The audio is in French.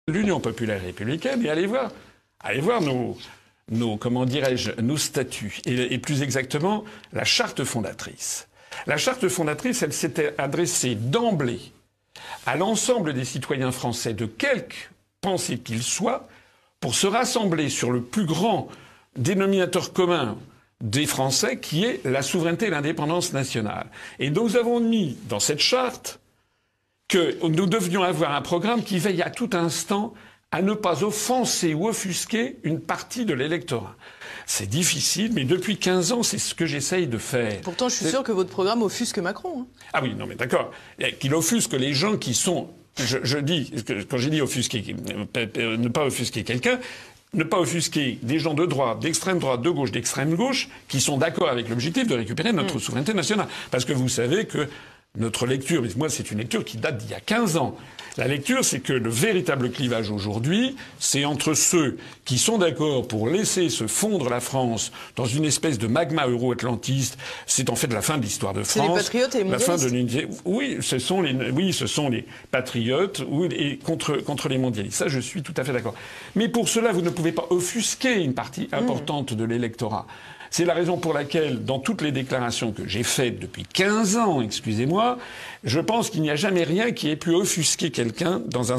l'Union populaire républicaine et allez voir comment dirais-je, nos statuts et plus exactement la charte fondatrice. La charte fondatrice, elle s'était adressée d'emblée à l'ensemble des citoyens français, de quelque pensée qu'ils soient, pour se rassembler sur le plus grand dénominateur commun des Français, qui est la souveraineté et l'indépendance nationale. Et donc nous avons mis dans cette charte que nous devions avoir un programme qui veille à tout instant à ne pas offenser ou offusquer une partie de l'électorat. C'est difficile, mais depuis 15 ans, c'est ce que j'essaye de faire. Pourtant, je suis sûr que votre programme offusque Macron. Hein. Ah oui, non mais d'accord. Qu'il offusque les gens qui sont... Je dis, quand j'ai dit offusquer, ne pas offusquer quelqu'un, ne pas offusquer des gens de droite, d'extrême droite, de gauche, d'extrême gauche, qui sont d'accord avec l'objectif de récupérer notre souveraineté nationale. Parce que vous savez que notre lecture, mais moi c'est une lecture qui date d'il y a 15 ans. La lecture, c'est que le véritable clivage aujourd'hui, c'est entre ceux qui sont d'accord pour laisser se fondre la France dans une espèce de magma euro-atlantiste. C'est en fait la fin de l'histoire de France. C'est les patriotes et les mondialistes. La fin de l'unité. Oui, ce sont les patriotes et contre les mondialistes. Ça, je suis tout à fait d'accord. Mais pour cela, vous ne pouvez pas offusquer une partie importante de l'électorat. C'est la raison pour laquelle, dans toutes les déclarations que j'ai faites depuis 15 ans, excusez-moi, je pense qu'il n'y a jamais rien qui ait pu offusquer quelqu'un dans un